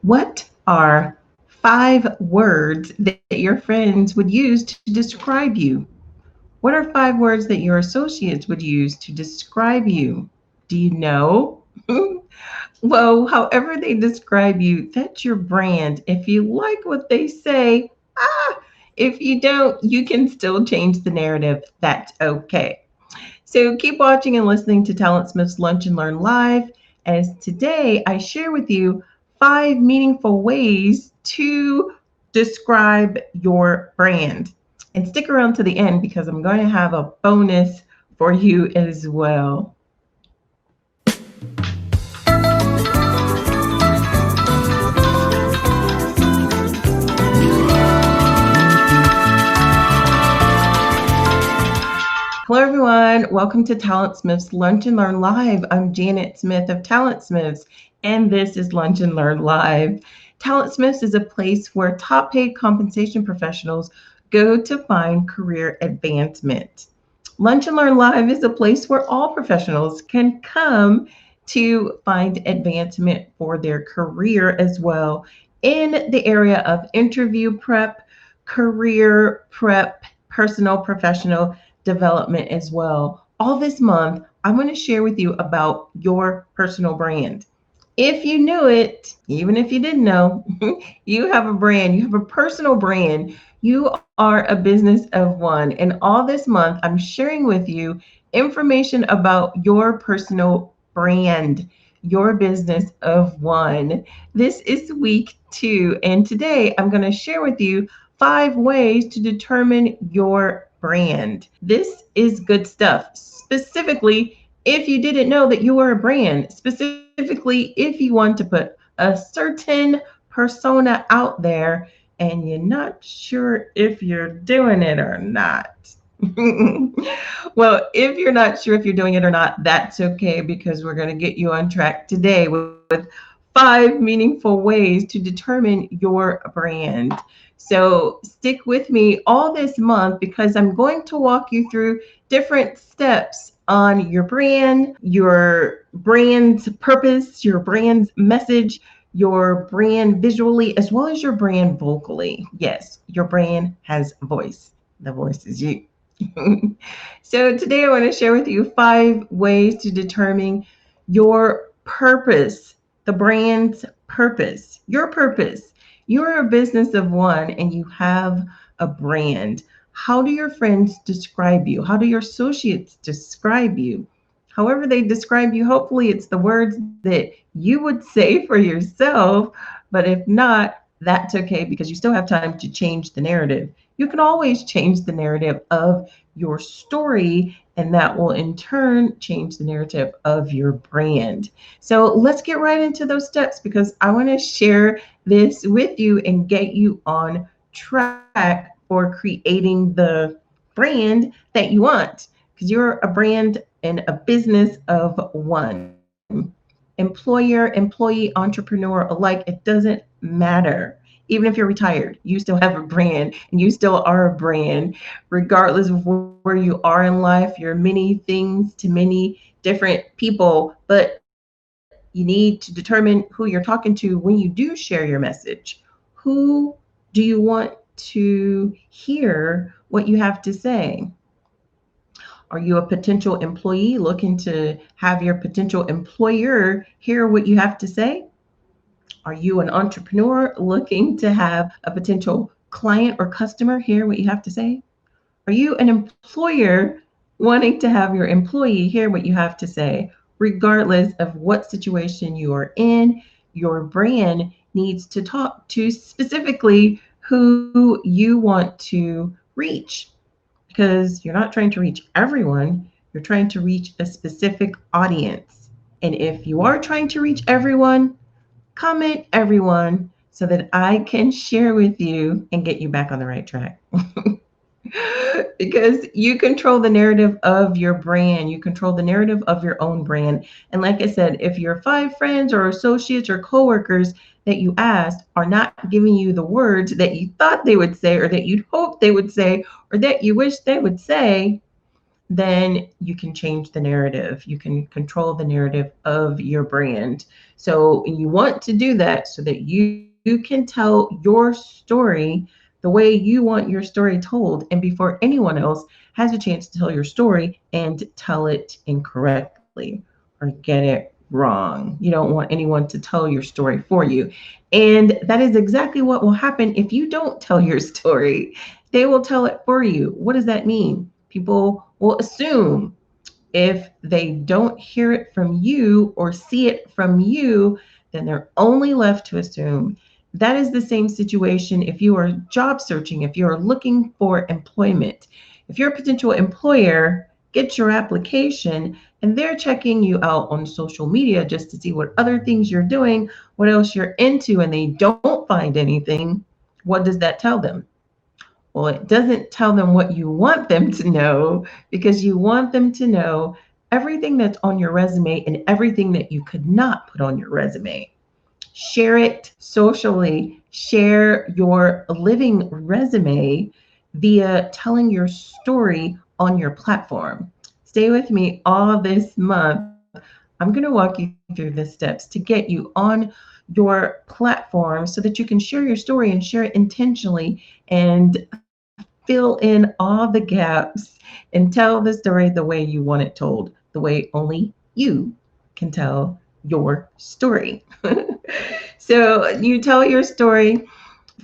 What are 5 words that your friends would use to describe you? What are 5 words that your associates would use to describe you? Do you know? Well, however they describe you, that's your brand. If you like what they say, ah, if you don't, you can still change the narrative. That's okay. So keep watching and listening to TalentSmiths Lunch and Learn Live, as today I share with you 5 meaningful ways to describe your brand. And stick around to the end because I'm going to have a bonus for you as well. Hello, everyone. Welcome to TalentSmiths Lunch and Learn Live. I'm Janet Smith of TalentSmiths, and this is Lunch and Learn Live. TalentSmiths is a place where top paid compensation professionals go to find career advancement. Lunch and Learn Live is a place where all professionals can come to find advancement for their career as well in the area of interview prep, career prep, personal, professional development as well. All this month, I'm going to share with you about your personal brand. If you knew it, even if you didn't know, you have a brand, you have a personal brand. You are a business of one. And all this month, I'm sharing with you information about your personal brand, your business of one. This is week 2. And today I'm going to share with you 5 ways to determine your brand. This is good stuff. Specifically, if you didn't know that you were a brand, specifically if you want to put a certain persona out there and you're not sure if you're doing it or not. Well, if you're not sure if you're doing it or not, that's okay because we're going to get you on track today with 5 meaningful ways to determine your brand. So stick with me all this month because I'm going to walk you through different steps on your brand's purpose, your brand's message, your brand visually, as well as your brand vocally. Yes, your brand has a voice. The voice is you. So today I want to share with you 5 ways to determine your purpose, the brand's purpose, your purpose. You're a business of one and you have a brand. How do your friends describe you? How do your associates describe you? However they describe you, hopefully it's the words that you would say for yourself. But if not, that's okay because you still have time to change the narrative. You can always change the narrative of your story, and that will in turn change the narrative of your brand. So let's get right into those steps because I want to share this with you and get you on track for creating the brand that you want because you're a brand and a business of one. Employer, employee, entrepreneur alike, it doesn't matter. Even if you're retired, you still have a brand and you still are a brand, regardless of where you are in life. You're many things to many different people, but you need to determine who you're talking to when you do share your message. Who do you want to hear what you have to say? Are you a potential employee looking to have your potential employer hear what you have to say? Are you an entrepreneur looking to have a potential client or customer hear what you have to say? Are you an employer wanting to have your employee hear what you have to say? Regardless of what situation you are in, your brand needs to talk to specifically who you want to reach because you're not trying to reach everyone, you're trying to reach a specific audience. And if you are trying to reach everyone, comment everyone so that I can share with you and get you back on the right track. Because you control the narrative of your brand, you control the narrative of your own brand. And like I said, if your 5 friends or associates or coworkers that you asked are not giving you the words that you thought they would say, or that you'd hope they would say, or that you wish they would say, then you can change the narrative. You can control the narrative of your brand. So you want to do that so that you can tell your story the way you want your story told, and before anyone else has a chance to tell your story and tell it incorrectly or get it wrong. You don't want anyone to tell your story for you. And that is exactly what will happen if you don't tell your story. They will tell it for you. What does that mean? People will assume. If they don't hear it from you or see it from you, then they're only left to assume. That is the same situation if you are job searching, if you are looking for employment. If you're a potential employer, get your application and they're checking you out on social media just to see what other things you're doing, what else you're into, and they don't find anything. What does that tell them? Well, it doesn't tell them what you want them to know, because you want them to know everything that's on your resume and everything that you could not put on your resume. Share it socially. Share your living resume via telling your story on your platform. Stay with me all this month. I'm going to walk you through the steps to get you on your platform so that you can share your story and share it intentionally and fill in all the gaps and tell the story the way you want it told, the way only you can tell your story. So you tell your story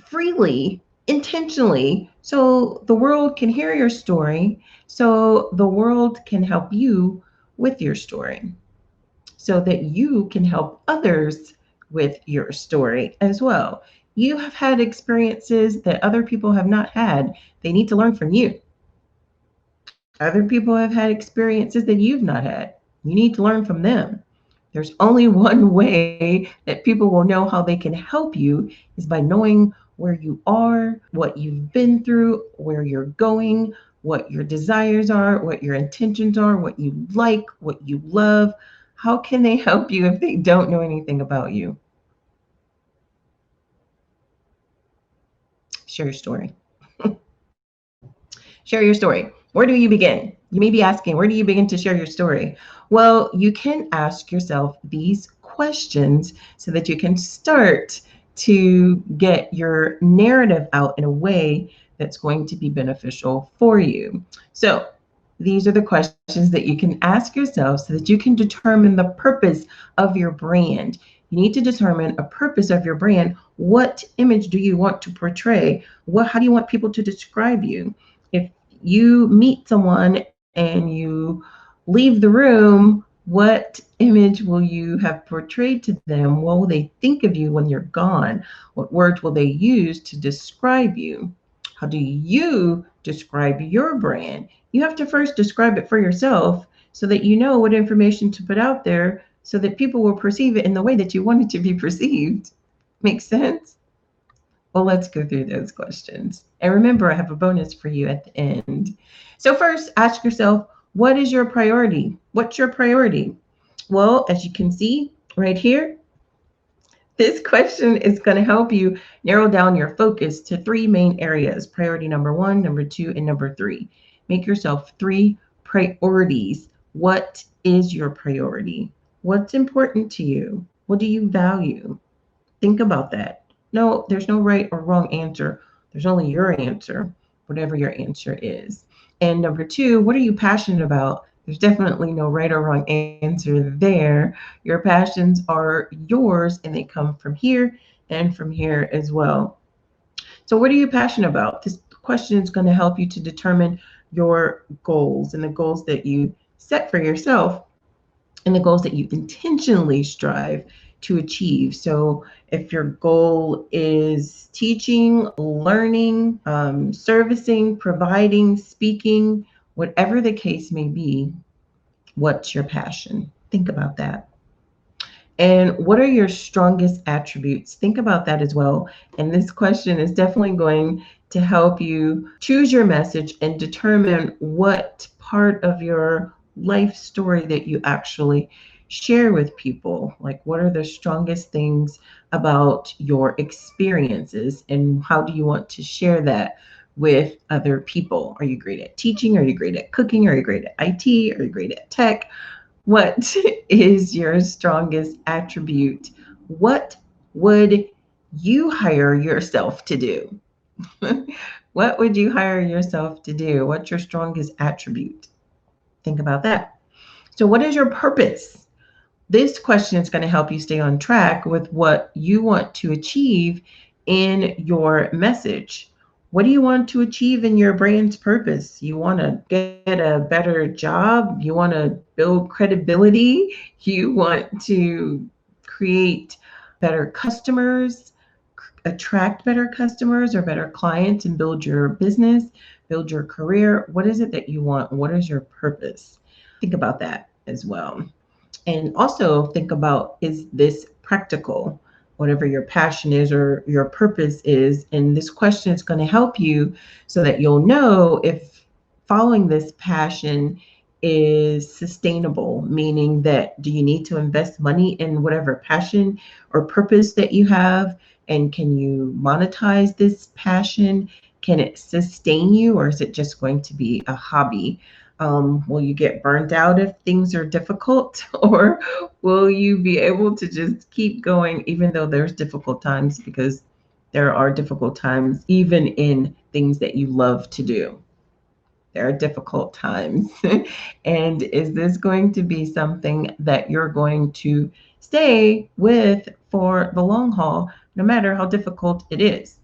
freely, intentionally, so the world can hear your story, so the world can help you with your story, so that you can help others with your story as well. You have had experiences that other people have not had. They need to learn from you. Other people have had experiences that you've not had. You need to learn from them. There's only one way that people will know how they can help you is by knowing where you are, what you've been through, where you're going, what your desires are, what your intentions are, what you like, what you love. How can they help you if they don't know anything about you? Share your story. Share your story. Where do you begin? You may be asking, where do you begin to share your story? Well, you can ask yourself these questions so that you can start to get your narrative out in a way that's going to be beneficial for you. So, these are the questions that you can ask yourself so that you can determine the purpose of your brand. You need to determine a purpose of your brand. What image do you want to portray? How do you want people to describe you? If you meet someone and you leave the room, what image will you have portrayed to them? What will they think of you when you're gone? What words will they use to describe you? How do you describe your brand? You have to first describe it for yourself so that you know what information to put out there so that people will perceive it in the way that you want it to be perceived. Makes sense? Well, let's go through those questions. And remember, I have a bonus for you at the end. So, first, ask yourself, what is your priority? What's your priority? Well, as you can see right here, this question is going to help you narrow down your focus to three main areas: priority number one, number two, and number three. Make yourself three priorities. What is your priority? What's important to you? What do you value? Think about that. No, there's no right or wrong answer. There's only your answer, whatever your answer is. And number two, what are you passionate about? There's definitely no right or wrong answer there. Your passions are yours and they come from here and from here as well. So, what are you passionate about? This question is going to help you to determine your goals and the goals that you set for yourself and the goals that you intentionally strive to achieve. So, if your goal is teaching, learning, servicing, providing, speaking, whatever the case may be, what's your passion? Think about that. And what are your strongest attributes? Think about that as well. And this question is definitely going to help you choose your message and determine what part of your life story that you actually share with people. Like, what are the strongest things about your experiences, and how do you want to share that with other people? Are you great at teaching? Are you great at cooking? Are you great at IT? Are you great at tech? What is your strongest attribute? What would you hire yourself to do? What would you hire yourself to do? What's your strongest attribute? Think about that. So, what is your purpose? This question is going to help you stay on track with what you want to achieve in your message. What do you want to achieve in your brand's purpose? You want to get a better job? You want to build credibility? You want to create better customers, attract better customers or better clients and build your business, build your career? What is it that you want? What is your purpose? Think about that as well. And also think about, is this practical? Whatever your passion is or your purpose is. And this question is going to help you so that you'll know if following this passion is sustainable, meaning that do you need to invest money in whatever passion or purpose that you have? And can you monetize this passion? Can it sustain you, or is it just going to be a hobby? Will you get burnt out if things are difficult, or will you be able to just keep going even though there's difficult times? Because there are difficult times even in things that you love to do. There are difficult times. And is this going to be something that you're going to stay with for the long haul, no matter how difficult it is?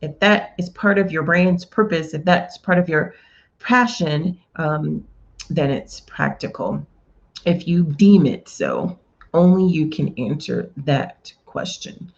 If that is part of your brand's purpose, if that's part of your passion, then it's practical. If you deem it so, only you can answer that question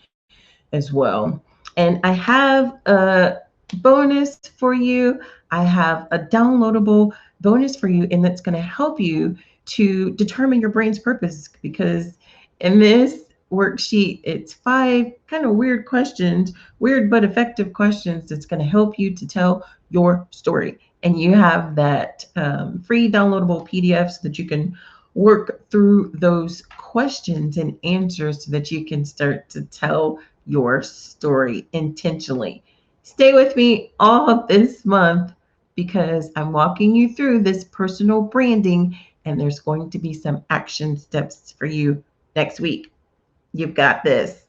as well. And I have a bonus for you. I have a downloadable bonus for you, and that's going to help you to determine your brain's purpose. Because in this worksheet, it's 5 kind of weird questions, weird but effective questions that's going to help you to tell your story. And you have that free downloadable PDF so that you can work through those questions and answers so that you can start to tell your story intentionally. Stay with me all this month because I'm walking you through this personal branding, and there's going to be some action steps for you next week. You've got this.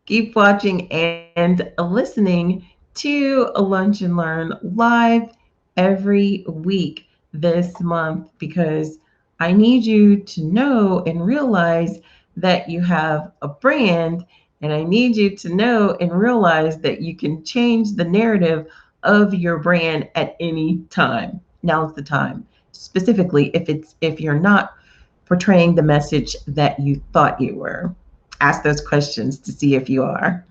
Keep watching and listening to Lunch and Learn live every week this month, because I need you to know and realize that you have a brand, and I need you to know and realize that you can change the narrative of your brand at any time. Now's the time. Specifically, if you're not portraying the message that you thought you were. Ask those questions to see if you are.